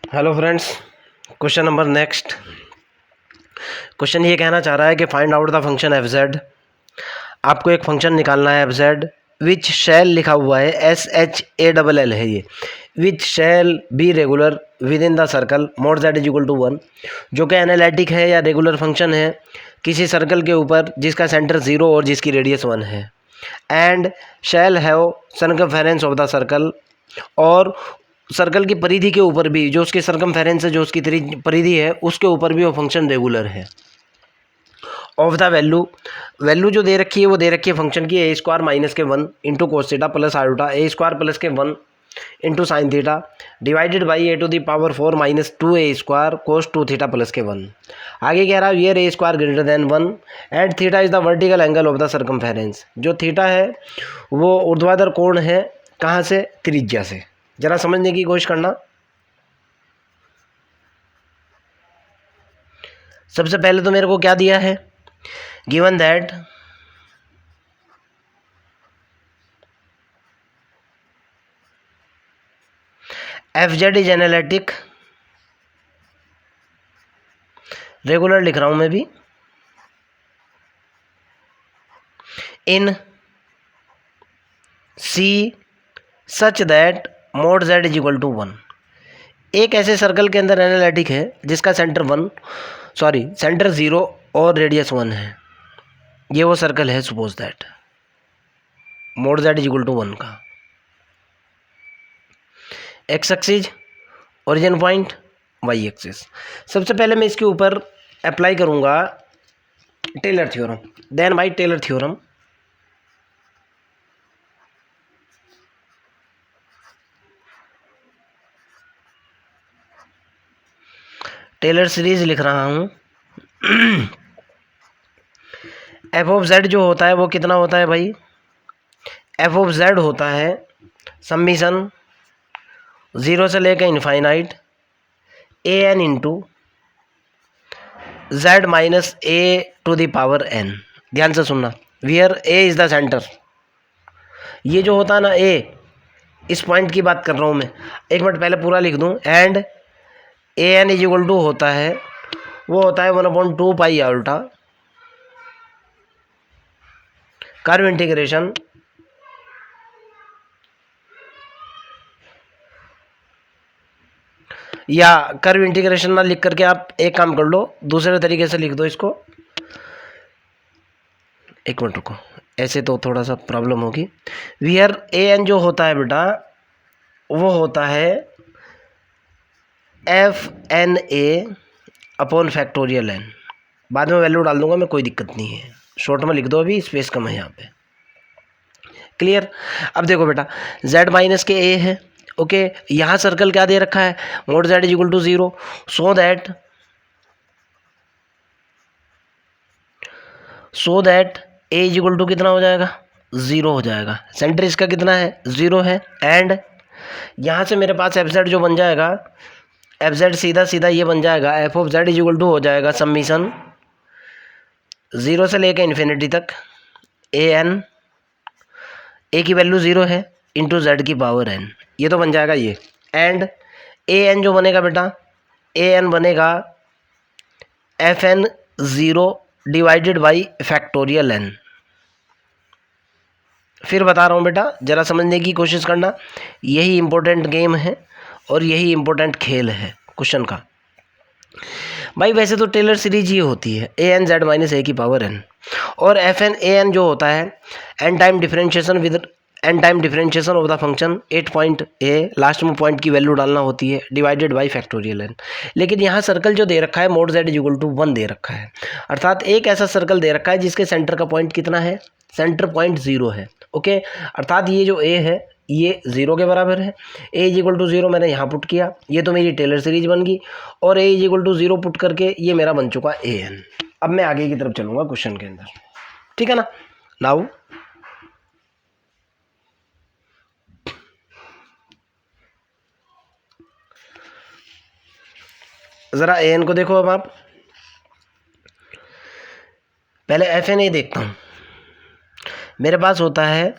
Hello friends, question number next. Question ये कहना चाह रहा है कि find out the function F Z. आपको एक फंक्शन निकालना है एफ जेड विच शैल लिखा हुआ है, SHALL है ये, which shall be regular within the circle mod Z is equal to 1, जो कि एनालिटिक है या रेगुलर फंक्शन है किसी सर्कल के ऊपर जिसका सेंटर 0 और जिसकी रेडियस 1 है, and shall have circumference of the circle, और सर्कल की परिधि के ऊपर भी, जो उसके सर्कमफेरेंस है, जो उसकी परिधि है, उसके ऊपर भी वो फंक्शन रेगुलर है। ऑफ द वैल्यू जो दे रखी है वो दे रखी है फंक्शन की ए square minus K 1 into cos theta plus iota, ए स्क्वायर प्लस के 1 into sine theta divided by a⁴ minus 2a square cos 2 theta plus के 1। आगे कह रहा है where a square greater than 1 and theta is the vertical angle of the circumference. जो theta है वो ऊर्ध्वाधर कोण है, कहाँ से? त्रिज्या से। जरा समझने की कोशिश करना। सबसे पहले तो मेरे को क्या दिया है, given that F Z is analytic, regular लिख रहा हूं मैं भी, in C such that mod Z is equal to 1। एक ऐसे सर्कल के अंदर एनालिटिक है जिसका सेंटर 0 और रेडियस 1 है। ये वो सर्कल है, suppose that mod Z is equal to 1 का। X axis origin point, y axis. सबसे पहले मैं इसके ऊपर अप्लाई करूंगा Taylor theorem, then by Taylor theorem Taylor series लिख रहा हूं। एफ ऑफ जेड जो होता है वो कितना होता है भाई? एफ ऑफ जेड होता है सम्मिशन 0 से लेकर infinite an into z minus a to the power n। ध्यान से सुनना, where a is the centre. ये जो होता है ना a, इस पॉइंट की बात कर रहा हूँ मैं, एक मिनट पहले पूरा लिख दूँ। And an is equal to होता है, वो होता है 1/2 पाई आल्टा कर्व इंटीग्रेशन या कर्व इंटीग्रेशन ना लिख करके आप एक काम कर लो, दूसरे तरीके से लिख दो इसको। एक मिनट रुको, ऐसे तो थोड़ा सा प्रॉब्लम होगी। वियर an जो होता है बेटा वो होता है FNA अपॉन फैक्टोरियल n। बाद में वैल्यू डाल दूंगा मैं, कोई दिक्कत नहीं है, शॉर्ट में लिख दो, अभी स्पेस कम है यहाँ पे। क्लियर? अब देखो बेटा, z माइनस के a है, ओके। यहाँ सर्कल क्या दे रखा है, mod z is equal to 0, so that a is equal to कितना हो जाएगा? 0 हो जाएगा। सेंटर इसका कितना है? 0 है। एंड यहाँ से मेरे पास एफ जेड जो बन जाएगा, एफ जेड सीधा सीधा ये बन जाएगा, f of z is equal to हो जाएगा सम्मिशन 0 से लेकर इन्फिनिटी तक ए की वैल्यू 0 है इंटू जेड की पावर n, ये तो बन जाएगा ये। एंड an जो बनेगा बेटा, an बनेगा fn 0 divided by factorial n। फिर बता रहा हूँ बेटा, ज़रा समझने की कोशिश करना, यही इम्पोर्टेंट गेम है और यही इम्पोर्टेंट खेल है क्वेश्चन का। भाई वैसे तो टेलर सीरीज ये होती है an z माइनस a की पावर n, और fn an जो होता है n time differentiation with n time differentiation of the function 8 point a, last में पॉइंट की वैल्यू डालना होती है, डिवाइडेड बाई फैक्टोरियल n। लेकिन यहाँ सर्कल जो दे रखा है mod z is equal to 1 दे रखा है, अर्थात एक ऐसा सर्कल दे रखा है जिसके सेंटर का पॉइंट कितना है? सेंटर पॉइंट 0 है, ओके। अर्थात ये जो a है ये 0 के बराबर है। a इज इक्वल टू 0 मैंने यहाँ पुट किया, ये तो मेरी टेलर सीरीज बन गई, और a is equal to 0 put करके ये मेरा बन चुका an। अब मैं आगे की तरफ चलूँगा क्वेश्चन के अंदर, ठीक है ना। नाउ ज़रा an को देखो। अब आप पहले FNA देखता हूँ। मेरे पास होता है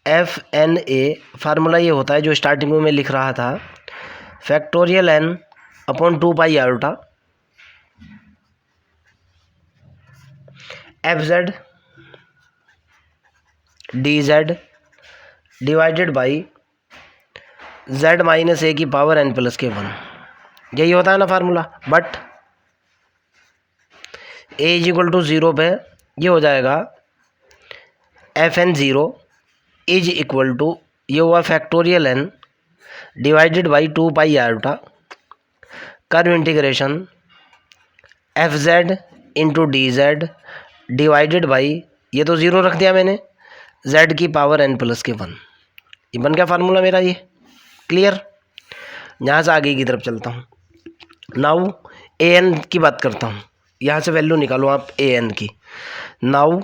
FNA, फार्मूला ये होता है जो स्टार्टिंग में मैं लिख रहा था, factorial n upon 2 pi iota F Z D Z divided by Z minus A की पावर एन प्लस के 1। यही होता है ना formula. But a is equal to 0 पे ये हो जाएगा f N 0 is equal to ये हुआ factorial N divided by 2 pi iota curve integration F Z into D Z divided by ये तो 0 रख दिया मैंने जेड की पावर एन प्लस के 1। ये बन गया फार्मूला मेरा ये। क्लियर। यहाँ से आगे की तरफ चलता हूँ। नाउ ए एन की बात करता हूँ। यहाँ से वैल्यू निकालो आप ए एन की। Now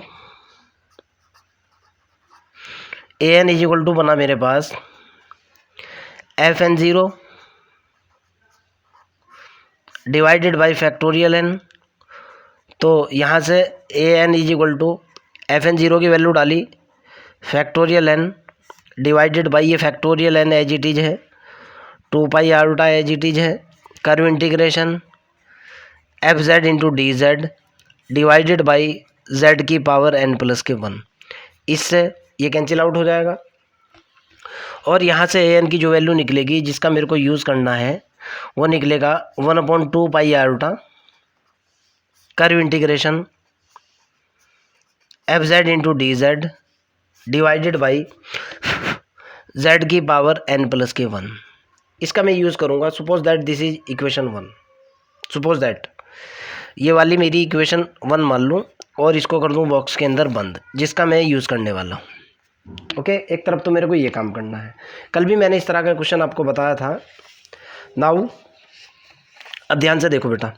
A N is equal to बना मेरे पास F N 0 divided by factorial N. तो यहाँ से A N is equal to F N 0 की वैल्यू डाली फैक्टोरियल एन डिवाइडेड बाई ये factorial N as it is है 2 pi iota as it is है curve integration F Z into D Z divided by Z की power N plus के 1। इससे ये cancel out हो जाएगा और यहाँ से ए एन की जो वैल्यू निकलेगी जिसका मेरे को यूज़ करना है वो निकलेगा 1/2 pi iota curve integration F Z into D Z divided by Z की पावर एन प्लस के 1। इसका मैं यूज़ करूँगा। Suppose that this is equation 1। Suppose that ये वाली मेरी इक्वेशन 1 मान लूँ और इसको कर दूँ बॉक्स के अंदर बंद, जिसका मैं यूज़ करने वाला हूँ। ओके, एक तरफ तो मेरे को ये काम करना है। कल भी मैंने इस तरह का क्वेश्चन आपको बताया था। नाउ अब ध्यान से देखो बेटा,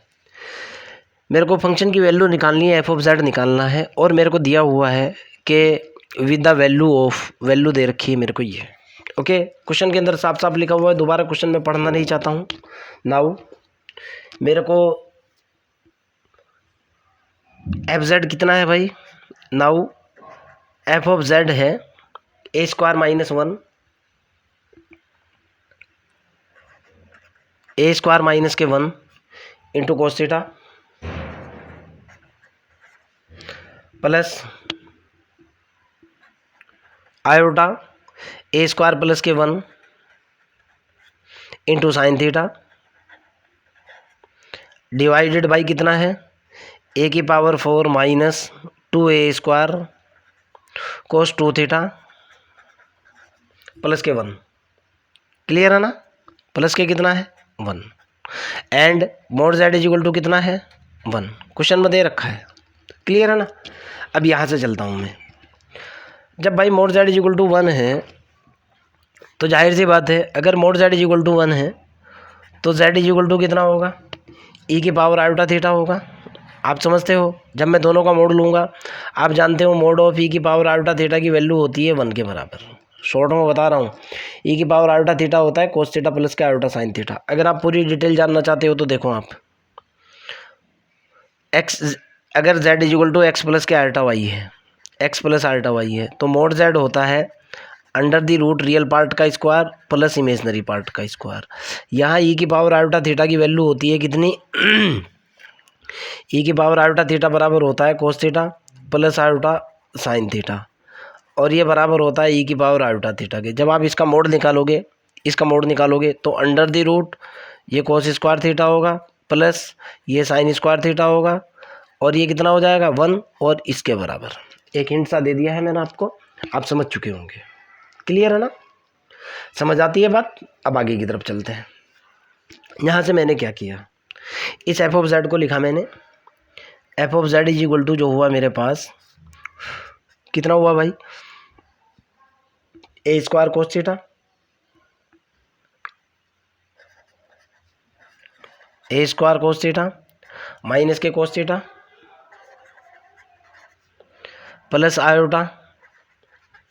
मेरे को फंक्शन की वैल्यू निकालनी है, एफ ऑफ जेड निकालना है और मेरे को दिया हुआ है कि with the value of, value दे रखी है मेरे को ये। ओके, क्वेश्चन के अंदर साफ साफ लिखा हुआ है, दोबारा क्वेश्चन में पढ़ना नहीं चाहता हूँ। नाउ मेरे को एफ जेड कितना है भाई। नाउ एफ ऑफ जेड है A square minus 1 A square minus K 1 into cos theta plus iota A square plus के 1 into sine theta divided by कितना है ए की power 4 minus 2a square cos 2 theta plus के 1। Clear है ना। Plus के कितना है 1 and mod Z is equal to कितना है 1। क्वेश्चन में दे रखा है। क्लियर है ना। अब यहाँ से चलता हूँ मैं। जब भाई mod Z is equal to 1 है तो जाहिर सी बात है, अगर mod Z is equal to 1 है तो जेड इज इक्वल टू कितना होगा ई की पावर आयोटा थीटा होगा। आप समझते हो, जब मैं दोनों का मोड लूँगा, आप जानते हो मोड ऑफ ई की पावर आयोटा थीटा की वैल्यू होती है 1 के बराबर। शॉर्ट में बता रहा हूँ, ई की पावर आयोटा थीटा होता है कोस थीटा प्लस के आयोटा साइन थीटा। अगर आप पूरी डिटेल जानना चाहते हो तो देखो आप एक्स, अगर z is equal to x plus के आयोटा वाई है, एक्स प्लस आयोटा वाई है, तो मोड जेड होता है under the root real part का स्क्वायर प्लस इमेजनरी पार्ट का स्क्वायर। यहाँ ई की पावर आयोटा थीटा की वैल्यू होती है कितनी ई की पावर आयोटा थीटा बराबर होता है cos theta plus iota sine theta और ये बराबर होता है ई की पावर आयोटा थीटा के। जब आप इसका मोड निकालोगे, इसका मोड निकालोगे तो अंडर द रूट ये कोस स्क्वायर थीटा होगा प्लस ये साइन स्क्वायर थीटा होगा और ये कितना हो जाएगा 1 और इसके बराबर। एक हिंट सा दे दिया है मैंने आपको, आप समझ चुके होंगे। क्लियर है ना। समझ आती है बात। अब आगे की तरफ चलते हैं। यहाँ से मैंने क्या किया, इस एफ ऑफ जेड को लिखा मैंने। F of z is equal to जो हुआ मेरे पास कितना हुआ भाई a square cos theta a square cos theta minus के कोस थीटा प्लस आयोटा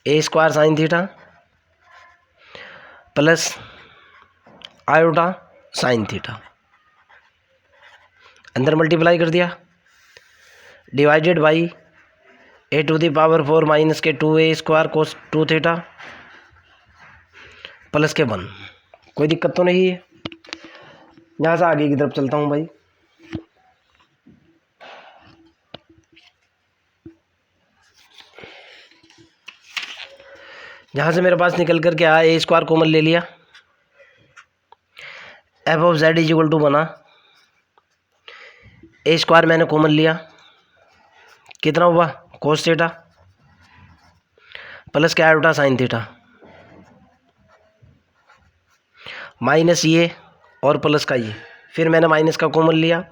ए square sine theta plus iota sine theta, अंदर मल्टीप्लाई कर दिया divided by a to the power 4 minus के 2a square cos 2 theta plus के 1। कोई दिक्कत तो नहीं है। यहाँ से आगे की तरफ चलता हूँ भाई। यहाँ से मेरे पास निकल कर के आया, ए स्क्वायर कॉमन ले लिया, f of z is equal to बना, ए स्क्वायर मैंने कॉमन लिया, कितना हुआ कोस थीटा प्लस क्या आयोटा साइन थीटा, माइनस ये और प्लस का ये, फिर मैंने माइनस का कॉमन लिया,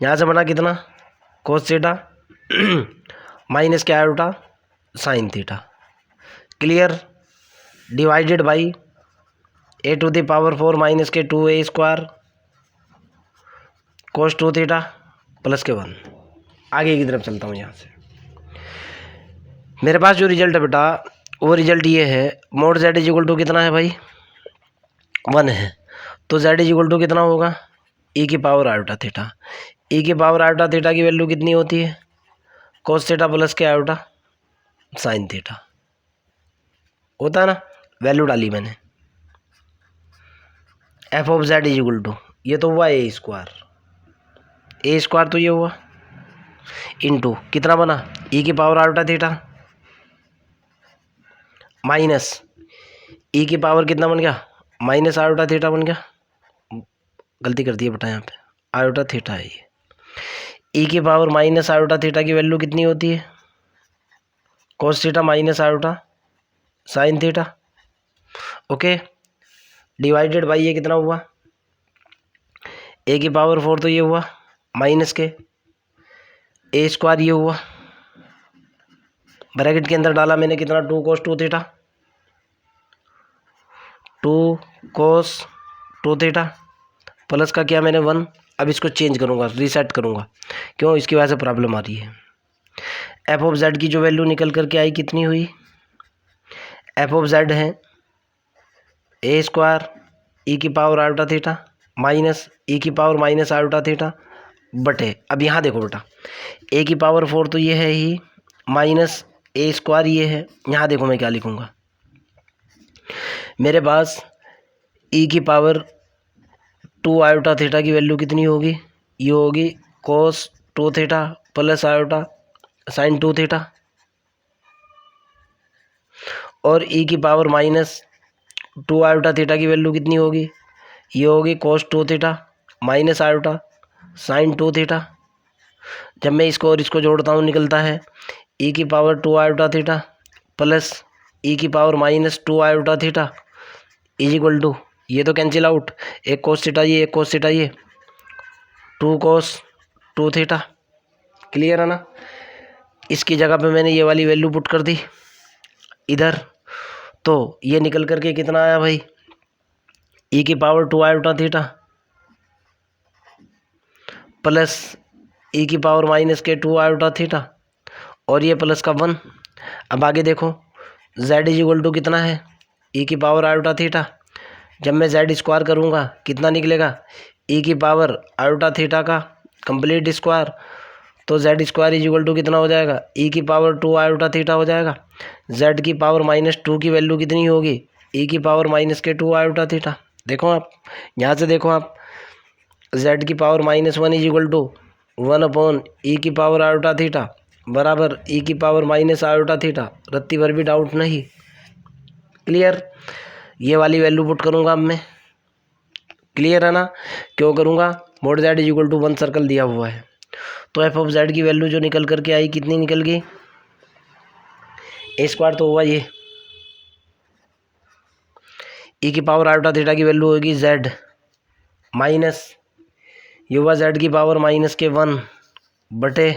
यहाँ से बना कितना कोस थीटा माइनस क्या iota sine theta. Clear. Divided by a to the power 4 minus के 2a square cos 2 theta plus के 1। आगे की तरफ चलता हूँ। यहाँ से मेरे पास जो रिजल्ट है बेटा वो रिजल्ट ये है, mod Z is equal to कितना है भाई 1 है, तो जेड इज इक्वल टू कितना होगा ई की पावर आयोटा थीटा। ई की पावर आयोटा थीटा की वैल्यू कितनी होती है कोस थीटा प्लस के आयोटा साइन थीटा, होता है ना, वैल्यू डाली मैंने। F of z is equal to, ये तो हुआ ए स्क्वायर, ए स्क्वायर तो ये हुआ इनटू कितना बना ई की power iota theta minus e की पावर कितना बन गया माइनस आयोटा थीटा बन गया, गलती कर दी है बेटा, यहाँ पे आयोटा थीटा है ये। ई की पावर माइनस आयोटा थीटा की वैल्यू कितनी होती है cos theta minus iota sine theta. Okay, divided by ये कितना हुआ ए की पावर 4 तो ये हुआ माइनस के ए स्क्वायर ये हुआ, ब्रैकेट के अंदर डाला मैंने कितना 2 कोस 2 थीटा 2 कोस 2 थीटा प्लस का किया मैंने 1। अब इसको चेंज करूँगा, रीसेट करूँगा, क्यों, इसकी वजह से प्रॉब्लम आ रही है। एफ ऑफ जेड की जो वैल्यू निकल करके आई कितनी हुई, एफ ऑफ जेड है ए स्क्वायर ई की power iota theta minus e की पावर माइनस आयोटा थीटा बटे, अब यहाँ देखो बेटा ए की पावर 4 तो ये है ही माइनस ए स्क्वायर ये है, यहाँ देखो मैं क्या लिखूँगा, मेरे पास ई की पावर 2 आयोटा थीटा की वैल्यू कितनी होगी, ये होगी कोस 2 theta plus iota sign 2 theta, और ई की पावर माइनस 2 आयोटा थीटा की वैल्यू कितनी होगी, ये होगी कोस 2 theta minus iota sine 2 theta. जब मैं इसको और इसको जोड़ता हूँ निकलता है ई की power 2 iota theta plus e की power minus 2 iota theta is equal to, ये तो कैंसिल आउट, एक कोस थीटा ये एक कोस थीटा ये 2 कोस 2 थीटा। क्लियर है ना। इसकी जगह पे मैंने ये वाली वैल्यू पुट कर दी इधर, तो ये निकल करके कितना आया भाई ई की power 2 iota theta plus e की पावर माइनस के 2 आयोटा थीटा और ये प्लस का 1। अब आगे देखो z इज इक्वल टू कितना है ई की पावर आयोटा थीटा, जब मैं z स्क्वायर करूँगा कितना निकलेगा ई की पावर आयोटा थीटा का कंप्लीट स्क्वायर, तो z square is equal to कितना हो जाएगा ई की पावर 2 आयोटा थीटा हो जाएगा। z की पावर माइनस 2 की वैल्यू कितनी होगी ई की पावर माइनस के 2 आयोटा थीटा। देखो आप यहाँ से देखो आप z की power minus 1 is equal to 1 upon e की पावर आयोटा थीटा बराबर ई की पावर माइनस आयोटा थीटा, रत्ती भर भी डाउट नहीं। क्लियर। ये वाली वैल्यू पुट करूँगा अब मैं, क्लियर है ना, क्यों करूँगा, mod Z is equal to 1 circle दिया हुआ है, तो एफ ऑफ जेड की वैल्यू जो निकल करके आई कितनी निकल गई ए स्क्वायर तो हुआ ये, ई की पावर आयोटा थीटा की वैल्यू होगी जेड माइनस ये हुआ जेड की पावर माइनस के 1 बटे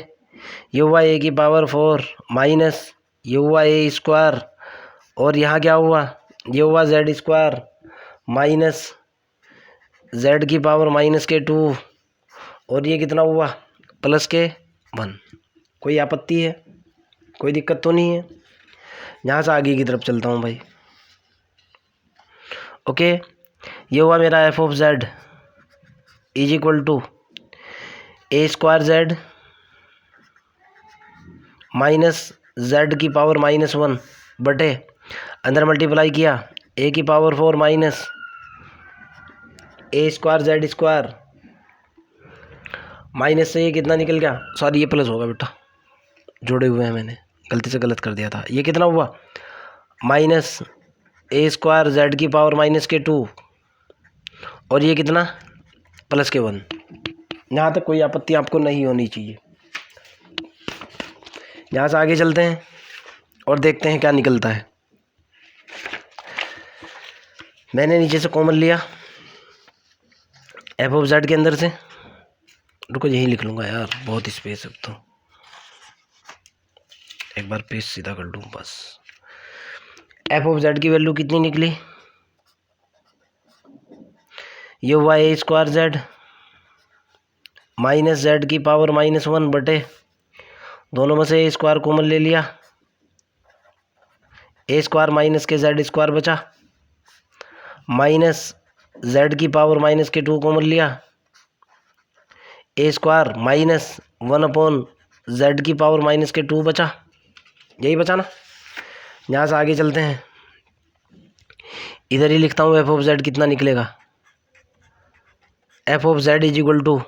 ये हुआ ए की पावर 4 माइनस ये हुआ ए स्क्वायर और यहाँ क्या हुआ ये हुआ जेड स्क्वायर माइनस जेड की पावर माइनस के 2 और ये कितना हुआ प्लस के 1। कोई आपत्ति है, कोई दिक्कत तो नहीं है। यहाँ से आगे की तरफ चलता हूँ भाई। ओके, ये हुआ मेरा f of z is equal to a square z minus z की पावर माइनस 1 बटे अंदर मल्टीप्लाई किया ए की power 4 minus a square z square minus से ये कितना निकल गया, सॉरी ये प्लस होगा बेटा, जोड़े हुए हैं मैंने, गलती से गलत कर दिया था। ये कितना हुआ माइनस ए स्क्वायर जेड की पावर माइनस के 2 और ये कितना प्लस के 1। यहाँ तक कोई आपत्ति आपको नहीं होनी चाहिए। यहाँ से आगे चलते हैं और देखते हैं क्या निकलता है। मैंने नीचे से कॉमन लिया एफ ऑफ जेड के अंदर से, रुको यहीं लिख लूँगा यार, बहुत स्पेस है अब तो, एक बार पेज सीधा कर लूँ बस। एफ ऑफ जेड की वैल्यू कितनी निकली, ये हुआ a square z minus z की पावर माइनस 1 बटे, दोनों में से ए स्क्वायर कॉमन ले लिया, ए स्क्वायर माइनस के जेड स्क्वायर बचा, माइनस जेड की पावर माइनस के 2 कॉमन लिया, ए स्क्वायर माइनस 1 जेड की पावर माइनस के 2 बचा, यही बचा ना। यहाँ से आगे चलते हैं, इधर ही लिखता हूँ एफ ऑफ जेड कितना निकलेगा, f of z is equal to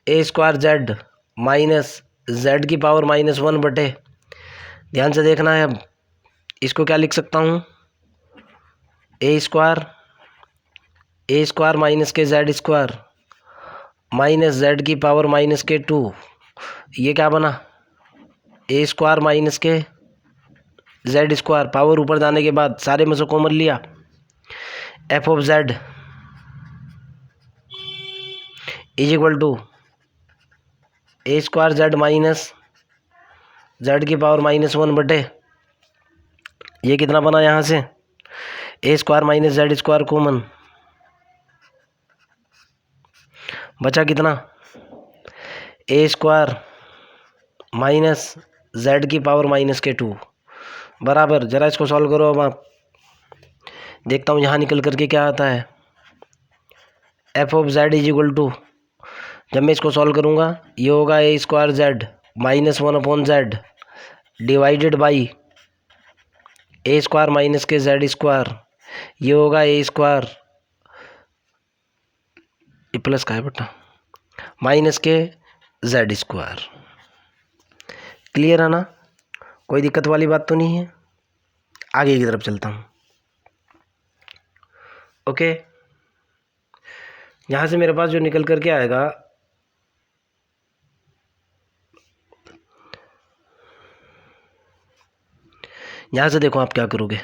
a square z minus z की पावर माइनस 1 बटे, ध्यान से देखना है, अब इसको क्या लिख सकता हूँ, ए स्क्वायर माइनस के जेड स्क्वायर माइनस जेड की पावर माइनस के 2, ये क्या बना ए स्क्वायर माइनस के जेड स्क्वायर, पावर ऊपर जाने के बाद सारे में से कॉमन लिया, f of z is equal to a square z minus z की पावर माइनस 1 बटे, ये कितना बना यहाँ से a square minus z square common, बचा कितना ए स्क्वायर माइनस जेड की पावर माइनस के 2 बराबर, जरा इसको सॉल्व करो अब आप, देखता हूँ यहाँ निकल करके क्या आता है, f of z is equal to, जब मैं इसको सॉल्व करूँगा ये होगा a square z minus 1 z divided by a square minus के जेड स्क्वायर, ये होगा ए स्क्वायर, ये प्लस का है बेटा, माइनस के जेड स्क्वायर। क्लियर है ना, कोई दिक्कत वाली बात तो नहीं है। आगे की तरफ चलता हूँ। ओके, यहाँ से मेरे पास जो निकल करके आएगा, यहाँ से देखो आप क्या करोगे,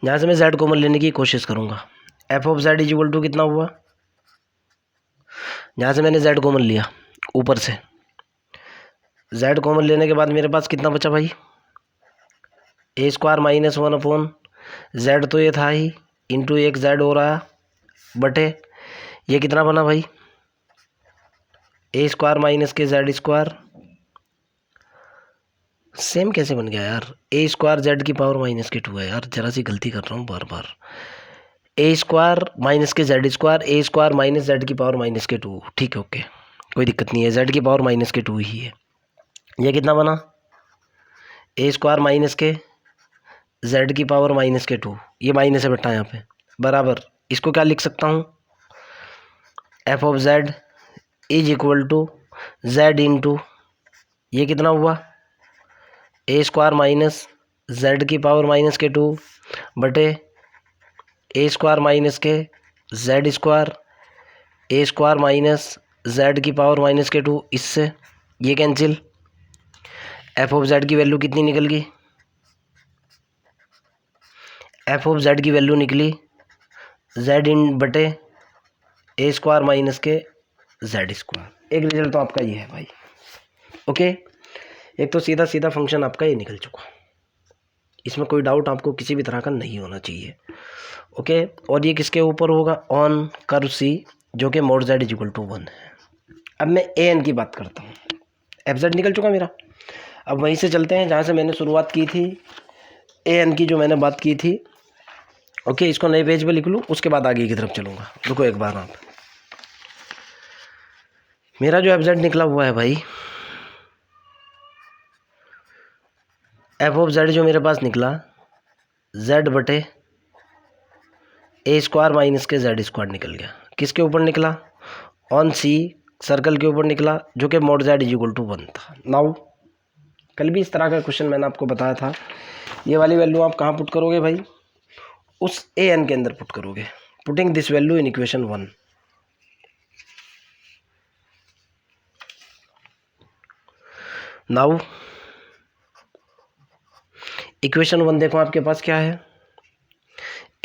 यहाँ से मैं z कॉमन लेने की कोशिश करूँगा, f of z is equal to कितना हुआ, यहाँ से मैंने z कॉमन लिया ऊपर से, z कॉमन लेने के बाद मेरे पास कितना बचा भाई, ए स्क्वायर माइनस 1 जेड तो ये था ही, इंटू एक जेड हो रहा बटे, ये कितना बना भाई ए स्क्वायर माइनस के जेड स्क्वायर, सेम कैसे बन गया यार, ए स्क्वायर जेड की पावर माइनस के 2 है यार, जरा सी गलती कर रहा हूँ बार बार, ए स्क्वायर माइनस के z square, a square minus z की पावर माइनस के 2, ठीक है ओके, कोई दिक्कत नहीं है, जेड की पावर माइनस के 2 ही है। ये कितना बना ए स्क्वायर माइनस के जेड की पावर माइनस के 2, ये माइनस है बेटा यहाँ पे, बराबर इसको क्या लिख सकता हूँ, f of z is equal to z into, ये कितना हुआ ए स्क्वायर माइनस जेड की पावर माइनस के 2 बटे ए स्क्वायर माइनस के z square, a square minus z की पावर माइनस के 2, इससे ये कैंसिल, एफ ऑफ जेड की वैल्यू कितनी निकल गई, एफ ऑफ जेड की वैल्यू निकली जेड इन बटे ए स्क्वायर माइनस के जेड स्क्वायर। एक रिजल्ट तो आपका ये है भाई। ओके, एक तो सीधा सीधा फंक्शन आपका ये निकल चुका, इसमें कोई डाउट आपको किसी भी तरह का नहीं होना चाहिए। ओके, और ये किसके ऊपर होगा, ऑन कर्व सी, जो कि mod Z is equal to 1 है। अब मैं ए एन की बात करता हूँ, एफ जेड निकल चुका मेरा, अब वहीं से चलते हैं जहाँ से मैंने शुरुआत की थी, ए एन की जो मैंने बात की थी। ओके, इसको नए पेज पे लिख लूँ, उसके बाद आगे की तरफ चलूँगा। रुको एक बार आप, मेरा जो एफ जेड निकला हुआ है भाई, एफ ऑफ जेड जो मेरे पास निकला जेड बटे ए स्क्वायर माइनस के जेड स्क्वायर निकल गया। किसके ऊपर निकला? ऑन सी सर्कल के ऊपर निकला, जो कि mod z is equal to 1 था। नाउ कल भी इस तरह का क्वेश्चन मैंने आपको बताया था। ये वाली वैल्यू आप कहाँ पुट करोगे भाई? उस ए एन के अंदर पुट करोगे। Putting this value in equation 1। Now equation 1 देखो आपके पास क्या है।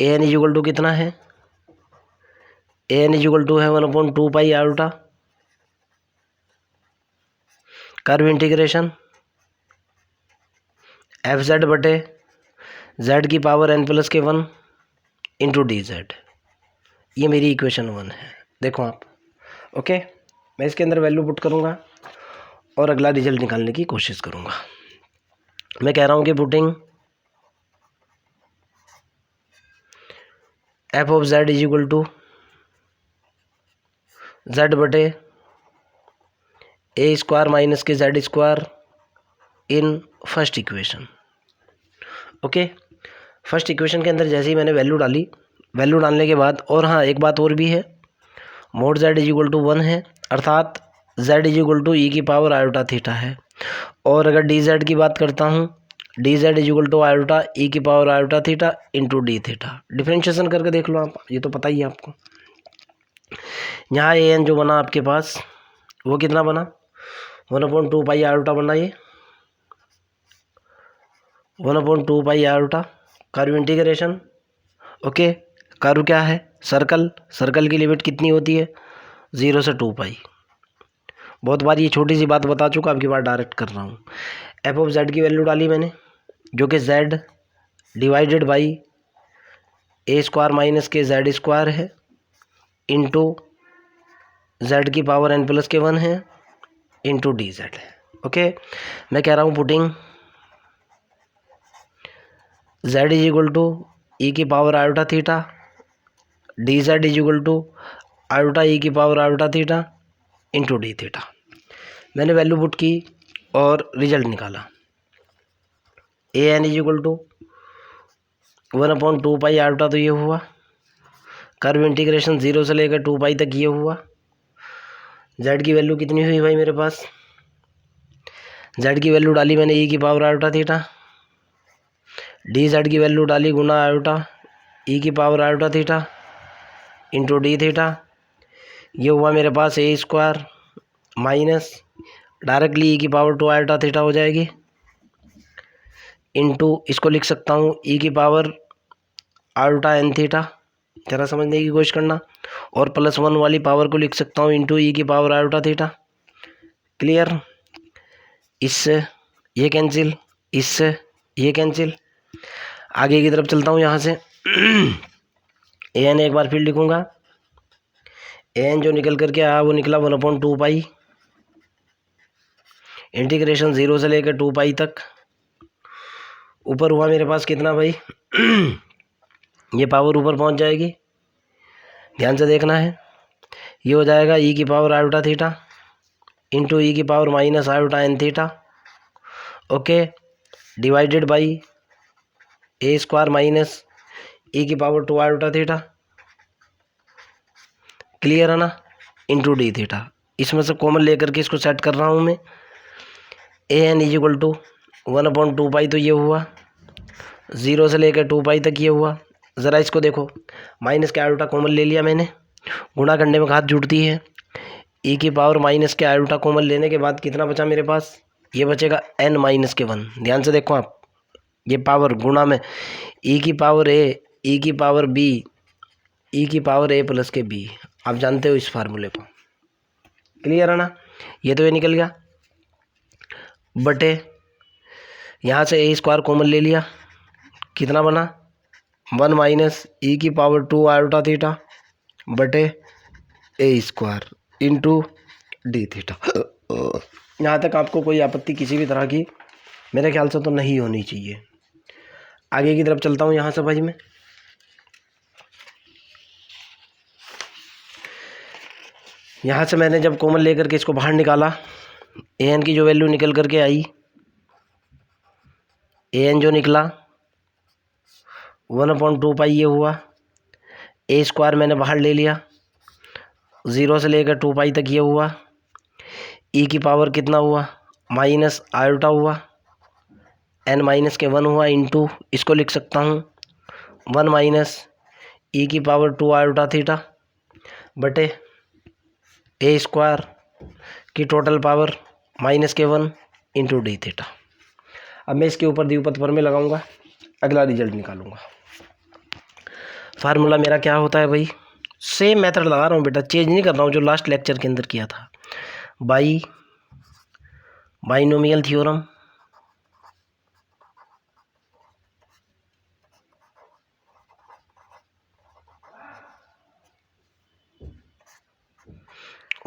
A N is equal to कितना है? A N is equal to है 1/2 pi iota curve integration F Z बटे जेड की पावर एन प्लस के 1 इंटू डी जेड। ये मेरी इक्वेशन 1 है। देखो आप, ओके। मैं इसके अंदर वैल्यू पुट करूँगा और अगला रिजल्ट निकालने की कोशिश करूँगा। मैं कह रहा हूँ कि putting f of z is equal to z बटे ए स्क्वायर माइनस के z square in first equation. Okay, first equation के अंदर जैसे ही मैंने वैल्यू डाली, वैल्यू डालने के बाद, और हाँ एक बात और भी है, mod Z is equal to 1 है, अर्थात z is equal to e की पावर आयोटा थीटा है। और अगर डी जेड की बात करता हूँ, d z is equal to iota e की power iota theta into d theta. Differentiation करके देख लो आप, ये तो पता ही है आपको। यहाँ ए एन जो बना आपके पास वो कितना बना? 1/2 पाई आयोटा बना। ये 1/2 pi iota curve integration. Okay, curve क्या है? सर्कल। सर्कल की लिमिट कितनी होती है? 0 से 2 पाई। बहुत बार ये छोटी सी बात बता चुका, आपकी बात डायरेक्ट कर रहा हूँ। एफ ऑफ जेड की वैल्यू डाली मैंने, जो कि z divided by a square minus के जेड स्क्वायर है इंटू जेड की पावर एन प्लस के 1 है इंटू डी जेड है। ओके, मैं कह रहा हूँ putting z is equal to e की power iota theta, d z is equal to iota e की power iota theta into d theta. मैंने वैल्यू पुट की और रिजल्ट निकाला। A N is equal to 1/2 pi iota, तो ये हुआ। Curve integration 0 से लेकर 2 पाई तक ये हुआ। जेड की वैल्यू कितनी हुई भाई मेरे पास? जेड की वैल्यू डाली मैंने ई की power iota theta, d Z की वैल्यू डाली गुना आयोटा ई की power iota theta into d theta. ये हुआ मेरे पास ए स्क्वायर माइनस डायरेक्टली ई की पावर 2 आयोटा थीटा हो जाएगी इंटू, इसको लिख सकता हूँ ई की पावर आयोटा एन थीटा, जरा समझने की कोशिश करना, और +1 वाली पावर को लिख सकता हूँ इंटू ई की पावर आयोटा थीटा। क्लियर? इससे ये कैंसिल, इससे ये कैंसिल। आगे की तरफ चलता हूँ यहाँ से। ए एन एक बार फिर लिखूँगा। ए एन जो निकल करके आया वो निकला 1/2 पाई इंटीग्रेशन 0 से लेकर 2 पाई तक। ऊपर हुआ मेरे पास कितना भाई? ये पावर ऊपर पहुँच जाएगी, ध्यान से देखना है। ये हो जाएगा ई की power iota theta into e की power minus iota n theta. Okay, divided by a square minus e की पावर 2 आयोटा थीटा। क्लियर है ना? Into d theta. इसमें से कॉमन लेकर के इसको सेट कर रहा हूँ मैं। A N is equal to 1/2 पाई, तो ये हुआ 0 से लेकर 2 पाई तक ये हुआ। ज़रा इसको देखो, माइनस के आयोटा कॉमन ले लिया मैंने, गुणा करने में घात जुड़ती है। ई की पावर माइनस के आयोटा कॉमन लेने के बाद कितना बचा मेरे पास? ये बचेगा n माइनस के 1। ध्यान से देखो आप, ये पावर गुणा में ई की पावर ए, ई की पावर बी, ई की पावर ए प्लस के बी। आप जानते हो इस फार्मूले को। क्लियर है ना? ये तो ये निकल गया बटे, यहाँ से ए स्क्वायर कॉमन ले लिया, कितना बना? 1 माइनस ई की पावर 2 आयोटा थीटा बटे a square into d theta. यहाँ तक आपको कोई आपत्ति किसी भी तरह की मेरे ख्याल से तो नहीं होनी चाहिए। आगे की तरफ चलता हूँ यहाँ से भाई मैं। यहाँ से मैंने जब कॉमन लेकर के इसको बाहर निकाला, ए एन की जो वैल्यू निकल करके आई, ए एन जो निकला 1/2 ये हुआ, ए स्क्वायर मैंने बाहर ले लिया, 0 से लेकर 2 तक ये हुआ, ई की पावर कितना हुआ माइनस आयोटा हुआ, n माइनस के 1 हुआ इंटू, इसको लिख सकता हूँ 1 माइनस ई की पावर 2 आयोटा थीटा बटे ए स्क्वायर की total power minus K 1 into d theta. अब मैं इसके ऊपर द्विपद पर में लगाऊंगा, अगला रिजल्ट निकालूंगा। फार्मूला मेरा क्या होता है भाई, सेम मेथड लगा रहा हूँ बेटा, चेंज नहीं कर रहा हूँ जो लास्ट लेक्चर के अंदर किया था। Binomial theorem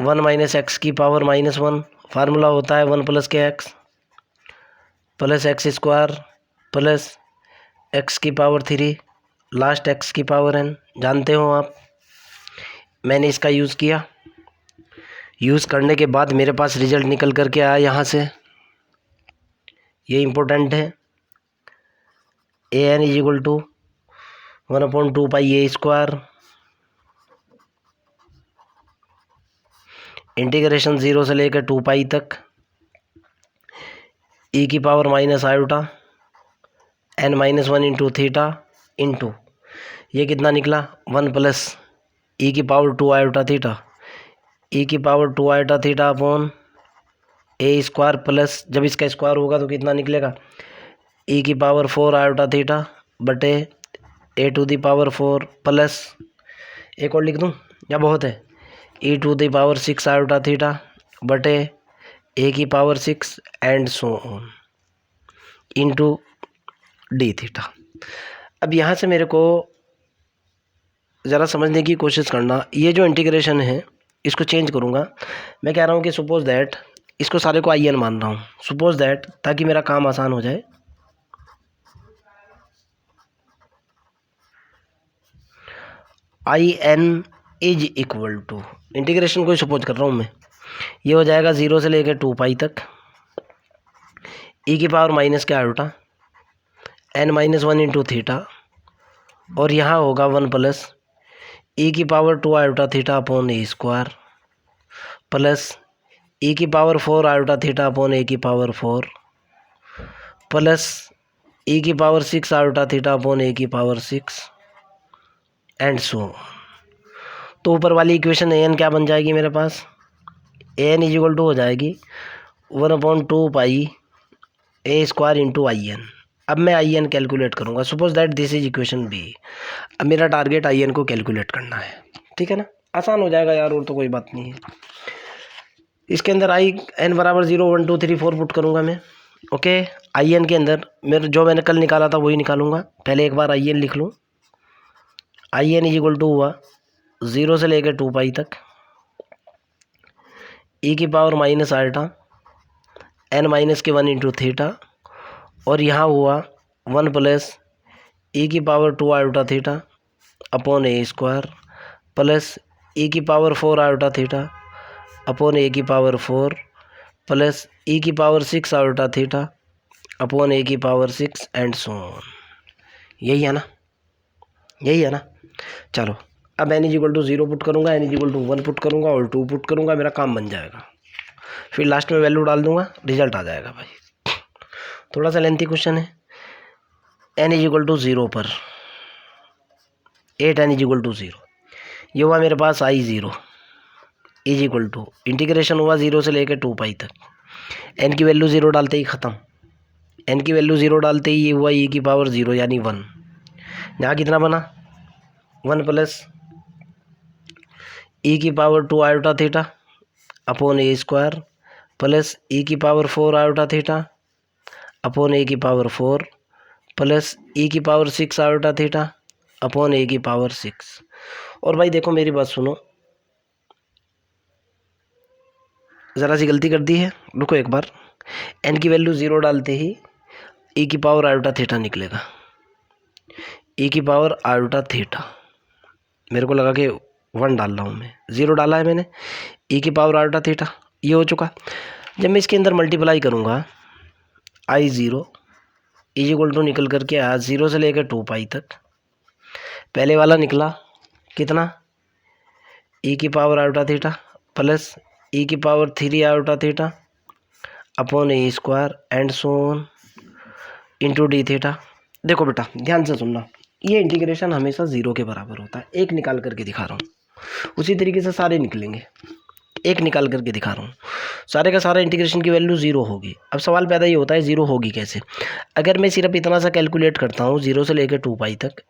one minus x की पावर -1, फार्मूला होता है 1 प्लस के x plus x square plus x की पावर 3 लास्ट एक्स की पावर n, जानते हो आप। मैंने इसका यूज़ किया, यूज़ करने के बाद मेरे पास रिजल्ट निकल करके आया यहाँ से, ये इम्पोर्टेंट है। A N is equal to 1/2 a square integration 0 से लेकर 2 तक ई की power minus iota n-1 into theta into ये कितना निकला 1 प्लस ई की पावर 2 आयोटा थीटा, ई की power 2 iota theta upon a square plus, जब इसका स्क्वायर होगा तो कितना निकलेगा ई की पावर 4 आयोटा थीटा बटे a to the power 4 plus, एक और लिख दूँ या बहुत है, e to the power 6 iota theta बटे ए की power 6 and so on into d theta. अब यहाँ से मेरे को ज़रा समझने की कोशिश करना, ये जो इंटीग्रेशन है इसको चेंज करूँगा। मैं कह रहा हूँ कि सपोज दैट, इसको सारे को आई एन मान रहा हूँ, सपोज दैट, ताकि मेरा काम आसान हो जाए। I n is equal to, integration को सपोज कर रहा हूँ मैं, ये हो जाएगा 0 से लेकर 2 तक ई की पावर माइनस के आयोटा n-1 इंटू थीटा, और यहाँ होगा 1 प्लस ई की power 2 iota theta upon a square plus e की power 4 iota theta upon a की पावर 4 प्लस ई की power 6 iota theta upon a की पावर 6 एंड सो। तो ऊपर वाली इक्वेशन ए एन क्या बन जाएगी मेरे पास, a N is equal to हो जाएगी 1/2 a square into I n. अब मैं आई एन कैलकुलेट करूँगा, suppose that this is equation b. अब मेरा टारगेट आई एन को कैलकुलेट करना है, ठीक है ना, आसान हो जाएगा यार, और तो कोई बात नहीं है। इसके अंदर आई एन बराबर 0 1 2 3 4 पुट करूँगा मैं, ओके। आई एन के अंदर जो मैंने कल निकाला था वही निकालूंगा, पहले एक बार आई एन लिख लूँ। I n is equal to हुआ 0 से लेकर 2 तक ई की power minus iota n-1 into theta, और यहाँ हुआ 1 प्लस ई की power 2 iota theta upon a square plus e की power 4 iota theta upon a की पावर 4 प्लस ई की power 6 iota theta upon a की पावर 6 एंड सो ऑन। यही है ना, यही है ना। चलो अब n is equal to 0 put करूँगा, n is equal to 1 put करूँगा और 2 पुट करूँगा, मेरा काम बन जाएगा। फिर लास्ट में वैल्यू डाल दूंगा, रिजल्ट आ जाएगा भाई। थोड़ा सा लेंथी क्वेश्चन है। n इज इक्वल टू 0 पर 8 n इज इक्वल टू 0, ये हुआ मेरे पास आई 0 इज इक्वल टू, इंटीग्रेशन हुआ 0 से लेकर 2 तक, n की वैल्यू 0 डालते ही ख़त्म, n की वैल्यू 0 डालते ही ये हुआ e की पावर 0 यानी 1। यहाँ कितना बना 1 प्लस ई की power 2 iota theta upon a square plus e की power 4 iota theta upon a की पावर 4 प्लस ई की power 6 iota theta upon a की पावर 6। और भाई देखो मेरी बात सुनो, ज़रा सी गलती कर दी है, रुको एक बार। एन की वैल्यू 0 डालते ही ई की पावर आयोटा थीटा निकलेगा, ई की पावर आयोटा थीटा, मेरे को लगा कि 1 डाल रहा हूँ मैं, 0 डाला है मैंने, ई की पावर आयोटा थीटा, ये हो चुका। जब मैं इसके अंदर मल्टीप्लाई करूँगा आई 0 इज इक्वल टू निकल करके आया 0 से लेकर 2 पाई तक। पहले वाला निकला कितना, ई की power iota theta plus e की power 3 iota theta upon a square and so on into d theta. देखो बेटा ध्यान से सुनना, ये इंटीग्रेशन हमेशा 0 के बराबर होता है। एक निकाल करके दिखा रहा हूँ, उसी तरीके से सारे निकलेंगे। एक निकाल करके दिखा रहा हूँ, सारे का सारा इंटीग्रेशन की वैल्यू 0 होगी। अब सवाल पैदा ये होता है 0 होगी कैसे। अगर मैं सिर्फ इतना सा कैलकुलेट करता हूँ 0 से लेकर 2 पाई तक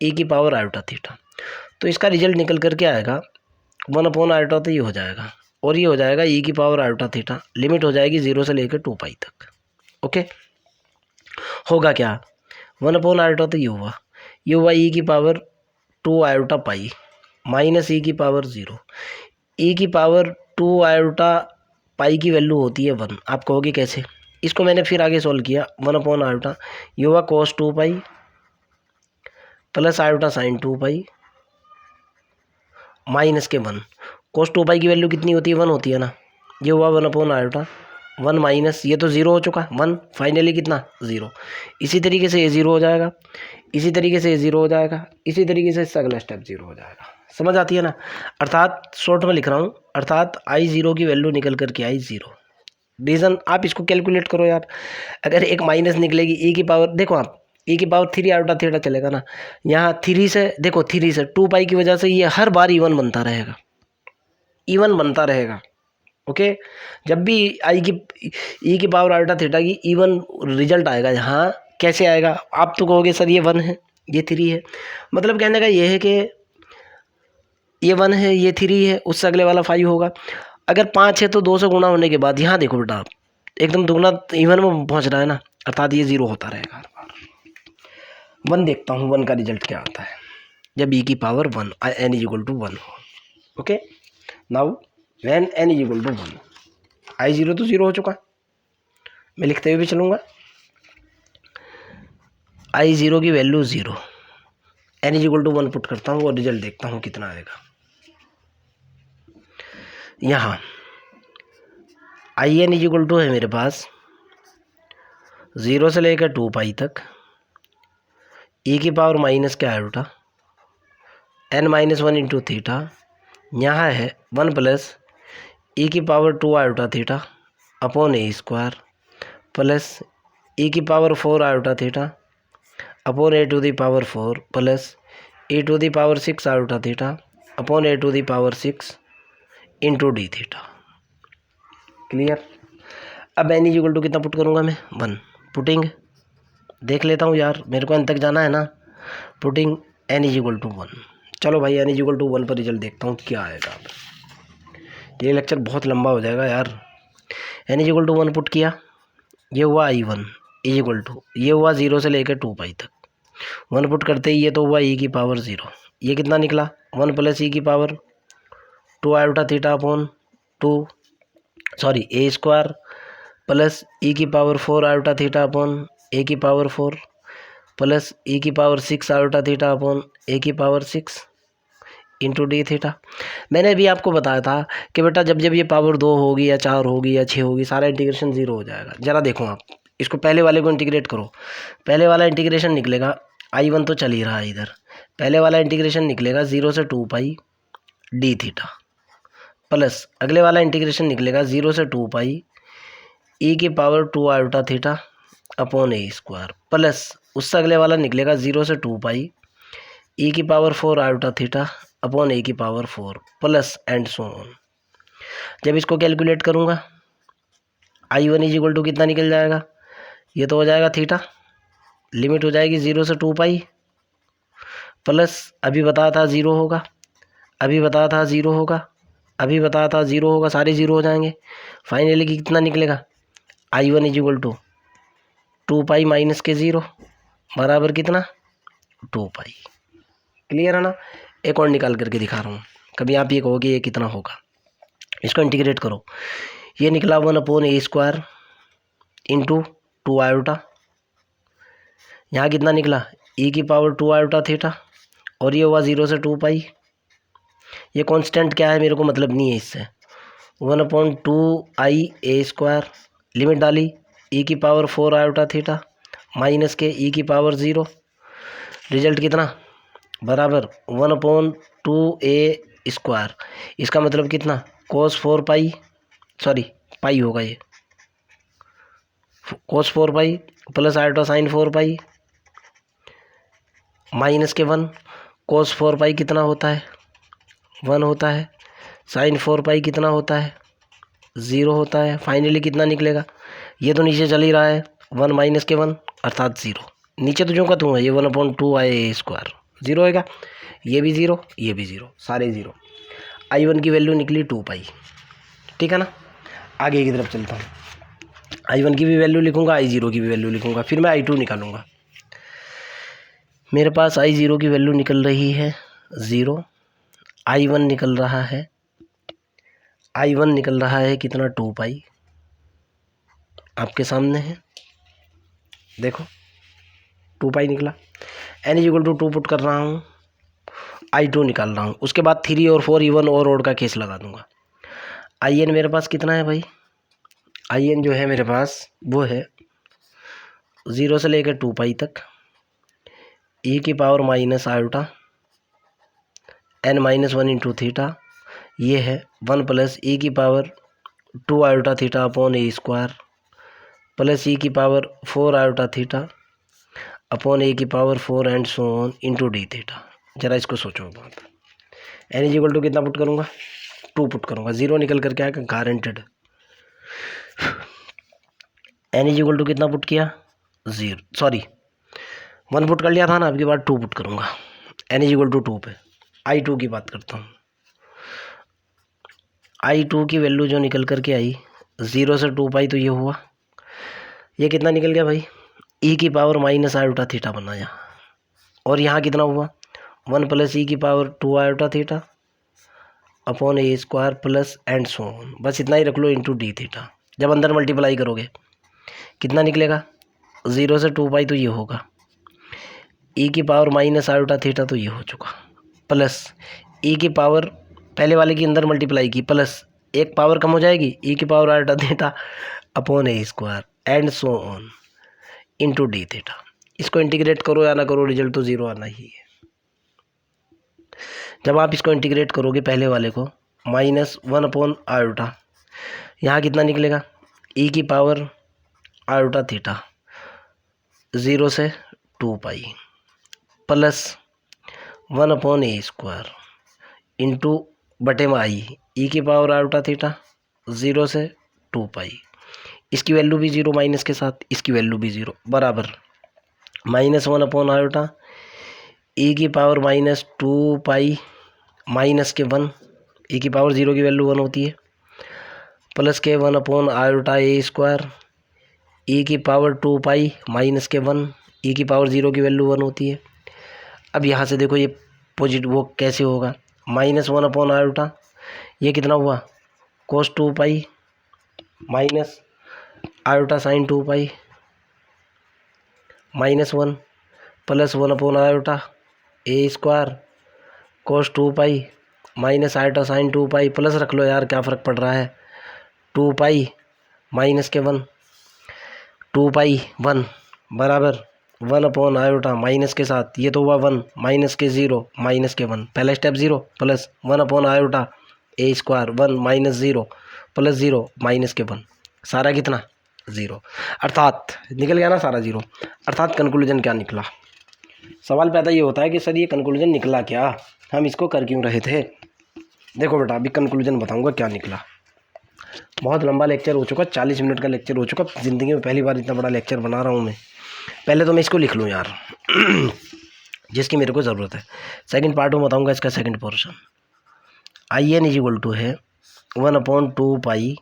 ए की पावर आयोटा थीटा, तो इसका रिजल्ट निकल करके आएगा 1 आयोटा, तो ये हो जाएगा और ये हो जाएगा ई की पावर आयोटा थीटा। लिमिट हो जाएगी 0 से लेकर 2 पाई तक। ओके, होगा क्या, 1 आयोटा, तो ये हुआ ई की power 2 iota pi minus e की पावर 0। ई की पावर 2 आयोटा पाई की वैल्यू होती है 1। आप कहोगे कैसे, इसको मैंने फिर आगे सॉल्व किया। 1 आयोटा, ये हुआ cos 2 pi plus iota sign 2 pi minus K 1। cos 2 पाई की वैल्यू कितनी होती है, 1 होती है ना। ये हुआ 1 आयोटा 1 माइनस, ये तो 0 हो चुका, 1 फाइनली कितना 0। इसी तरीके से ये 0 हो जाएगा, इसी तरीके से ये 0 हो जाएगा, इसी तरीके से इसका अगला स्टेप 0 हो जाएगा। समझ आती है ना। अर्थात शॉर्ट में लिख रहा हूँ, अर्थात I0 की वैल्यू निकल करके आई 0। रीज़न आप इसको कैलकुलेट करो यार, अगर एक माइनस निकलेगी ई की पावर, देखो आप ई की पावर 3 आयोटा थीटा चलेगा ना, यहाँ 3 से, देखो 3 से 2 पाई की वजह से ये हर बार इवन बनता रहेगा, इवन बनता रहेगा। ओके, जब भी आई की ई की पावर आयोटा थीटा की इवन रिजल्ट आएगा यहाँ, कैसे आएगा, आप तो कहोगे सर ये 1 है ये 3 है। मतलब कहने का ये है कि ये 1 है ये 3 है, उससे अगले वाला 5 होगा। अगर 5 है तो 2 से गुणा होने के बाद यहाँ देखो बेटा आप एकदम दुगना इवन में पहुँच रहा है ना, अर्थात ये 0 होता रहेगा हर बार। 1 देखता हूँ 1 का रिजल्ट क्या आता है जब ई की power 1 n is equal to 1 हो। Okay, now when n is equal to 1, I0 तो 0 हो चुका, मैं लिखते हुए भी चलूँगा। I0 की value 0, n is equal to 1 put करता हूँ और रिजल्ट देखता हूँ कितना आएगा। यहाँ IN इज इक्वल टू है मेरे पास 0 से लेकर 2 पाई तक ई की पावर माइनस के iota n minus 1 into theta. यहाँ है 1 प्लस ई की power 2 iota theta upon a square plus e की power 4 iota theta upon a to the power 4 plus a to the power 6 iota theta upon a to the power 6 into d theta. Clear. अब n is equal to कितना put करूँगा मैं, 1 putting, देख लेता हूँ यार मेरे को एन तक जाना है ना, putting n is equal to 1। चलो भाई एन इज इक्वल टू 1 पर रिजल्ट देखता हूँ क्या आएगा। ये लेक्चर बहुत लंबा हो जाएगा यार। N is equal to 1 put किया, ये हुआ I1 इज इक्वल टू, ये हुआ 0 से लेकर 2 पाई तक। 1 पुट करते ही ये तो हुआ ई की पावर 0, ये कितना निकला 1 प्लस ई की power 2 iota theta upon 2 sorry a square plus e की power 4 iota theta upon a की पावर 4 प्लस ई की power 6 iota theta upon a की पावर 6 इंटू डी थीटा। मैंने भी आपको बताया था कि बेटा जब जब ये पावर 2 होगी या 4 होगी या 6 होगी सारा इंटीग्रेशन 0 हो जाएगा। ज़रा देखो आप इसको, पहले वाले को इंटीग्रेट करो, पहले वाला इंटीग्रेशन निकलेगा I1 तो चल ही रहा है इधर, पहले वाला इंटीग्रेशन निकलेगा 0 से 2 पाई डी थीटा प्लस अगले वाला इंटीग्रेशन निकलेगा 0 से 2 पाई ई की power 2 iota theta upon a square plus उससे अगले वाला निकलेगा 0 से 2 पाई ई की power 4 iota theta upon a की power 4 plus and so on. जब इसको कैलकुलेट करूँगा I1 इज इक्वल टू कितना निकल जाएगा, ये तो हो जाएगा थीटा, लिमिट हो जाएगी 0 से 2 पाई प्लस अभी बताया था 0 होगा, अभी बताया था 0 होगा, अभी बताया था 0 होगा, सारे 0 हो जाएंगे। फाइनली कितना निकलेगा I1 is equal to 2 pi minus के 0 बराबर कितना 2 पाई। क्लियर है ना। एक और निकाल करके दिखा रहा हूँ, कभी आप ये कहोगे ये कितना होगा, इसको इंटीग्रेट करो। ये निकला 1 upon a square into 2 iota, यहाँ कितना निकला ई की पावर 2 आयोटा थीटा और ये हुआ 0 से 2 पाई। ये कांस्टेंट क्या है मेरे को मतलब नहीं है इससे, 1 अपॉन 2 आई ए स्क्वायर, लिमिट डाली ई की पावर 4 आयोटा थीटा माइनस के ई की पावर 0, रिजल्ट कितना बराबर 1/2a²। इसका मतलब कितना cos 4 पाई, सॉरी पाई होगा ये, cos 4 pi plus iota sign 4 पाई माइनस के 1। cos 4 पाई कितना होता है 1 होता है, साइन 4 पाई कितना होता है 0 होता है। फाइनली कितना निकलेगा, ये तो नीचे चल ही रहा है 1 माइनस के 1 अर्थात 0। नीचे तो जो का तू है ये 1/2a², 0 होएगा, ये भी 0 ये भी 0, सारे 0। I1 की वैल्यू निकली 2 पाई, ठीक है ना। आगे की तरफ चलता हूँ, I1 की भी वैल्यू लिखूंगा, I0 की भी वैल्यू लिखूंगा, फिर मैं I2 निकालूंगा। मेरे पास I0 की वैल्यू निकल रही है 0, I1 निकल रहा है, I1 निकल रहा है कितना 2 पाई, आपके सामने है देखो 2 पाई निकला। n इक्वल टू 2 पुट कर रहा हूँ, I2 निकाल रहा हूँ। उसके बाद 3 और 4 इवन और ओड का केस लगा दूंगा। IN मेरे पास कितना है भाई, IN जो है मेरे पास वो है 0 से लेकर 2 पाई तक e की power minus iota n-1 into theta, ये है 1 प्लस e की power 2 iota theta upon a² plus e की power 4 iota theta upon a की power 4 and so on into d theta. जरा इसको सोचो बात, n इक्वल टू कितना पुट करूँगा 2 पुट करूँगा, 0 निकल करके आएगा गारंटेड। n इक्वल टू कितना पुट किया 0, सॉरी 1 पुट कर लिया था ना, अब की बार 2 पुट करूँगा n इक्वल टू 2 पे। I2 की बात करता हूँ, I2 की वैल्यू जो निकल करके आई 0 से 2 पाई तो ये हुआ, ये कितना निकल गया भाई e की पावर माइनस आयोटा थीटा बना यहाँ, और यहाँ कितना हुआ 1 प्लस e की power 2 iota theta upon a² plus and so on, बस इतना ही रख लो इंटू डी थीटा। जब अंदर मल्टीप्लाई करोगे कितना निकलेगा 0 से 2 पाई तो ये होगा, e की पावर माइनस आयोटा थीटा तो ये हो चुका, प्लस e की पावर पहले वाले की अंदर मल्टीप्लाई की प्लस एक पावर कम हो जाएगी e की power iota theta upon a² and so on into d theta. इसको इंटीग्रेट करो या ना करो रिजल्ट तो 0 आना ही है। जब आप इसको इंटीग्रेट करोगे पहले वाले को -1 अपॉन आयोटा, यहाँ कितना निकलेगा e की पावर आयोटा थीटा 0 से 2 pi plus 1 upon a² into बटे में आई e की पावर आयोटा थीटा 0 से 2 पाई, इसकी वैल्यू भी 0 माइनस के साथ, इसकी वैल्यू भी 0 बराबर -1 अपॉन आयोटा e की power -2 pi minus K 1, e की पावर 0 की वैल्यू 1 होती है, प्लस के 1 अपॉन आयोटा a² e की power 2 pi minus K 1, e की पावर 0 की वैल्यू 1 होती है। अब यहाँ से देखो ये पॉजिटिव वो कैसे होगा -1 अपॉन आयोटा, ये कितना हुआ cos 2 pi minus iota sine 2 पाई -1 plus 1 upon iota a² cos 2 pi minus iota sine 2 पाई, प्लस रख लो यार क्या फ़र्क पड़ रहा है 2 पाई माइनस के 1, 2 पाई 1 बराबर 1 अपॉन आयोटा माइनस के साथ, ये तो हुआ 1 माइनस के 0 माइनस के 1, पहला step 0 plus 1 upon iota a² 1 minus 0 plus 0 minus K 1, सारा कितना 0, अर्थात निकल गया ना सारा 0। अर्थात कंक्लूजन क्या निकला, सवाल पैदा ये होता है कि सर ये कंक्लूजन निकला क्या, हम इसको कर क्यों रहे थे। देखो बेटा अभी कंक्लूजन बताऊंगा क्या निकला। बहुत लंबा लेक्चर हो चुका, 40 मिनट का लेक्चर हो चुका, ज़िंदगी में पहली बार इतना बड़ा लेक्चर बना रहा हूँ मैं। पहले तो मैं इसको लिख लूँ यार जिसकी मेरे को ज़रूरत है। सेकंड पार्ट में बताऊँगा इसका second portion. IN equal to है 1/2 पाई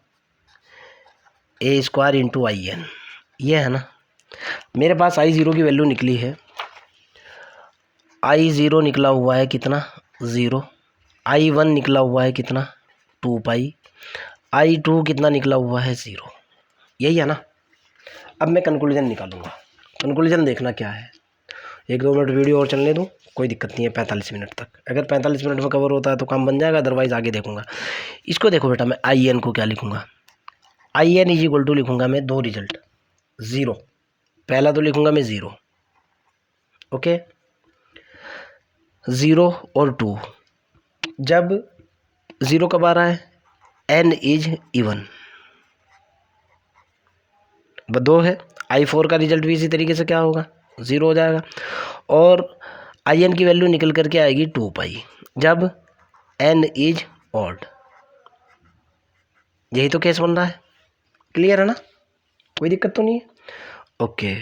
a² इंटू IN, ये है ना। मेरे पास I0 की वैल्यू निकली है, I0 निकला हुआ है कितना 0, I1 निकला हुआ है कितना 2 पाई, I2 कितना निकला हुआ है 0, यही है ना। अब मैं कंक्लूजन निकालूंगा, कंक्लूजन देखना क्या है। 1-2 मिनट वीडियो और चलने दूँ, कोई दिक्कत नहीं है 45 मिनट तक, अगर 45 मिनट में कवर होता है तो काम बन जाएगा, अदरवाइज़ आगे देखूंगा। इसको देखो बेटा मैं IN को क्या लिखूंगा, IN इक्वल टू लिखूंगा मैं 2 रिजल्ट 0 पहला तो लिखूंगा मैं 0, ओके, 0 और 2। जब 0 कब आ रहा है, n इज इवन, 2 है, I4 का रिजल्ट भी इसी तरीके से क्या होगा, 0 हो जाएगा। और in की वैल्यू निकल करके आएगी 2 पाई जब n इज ऑड। यही तो केस बन रहा है, क्लियर है ना, कोई दिक्कत तो नहीं है। ओके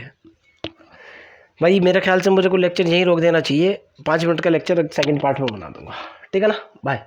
भाई, मेरे ख्याल से मुझे को लेक्चर यहीं रोक देना चाहिए, 5 मिनट का लेक्चर सेकंड पार्ट में बना दूंगा, ठीक है ना, बाय।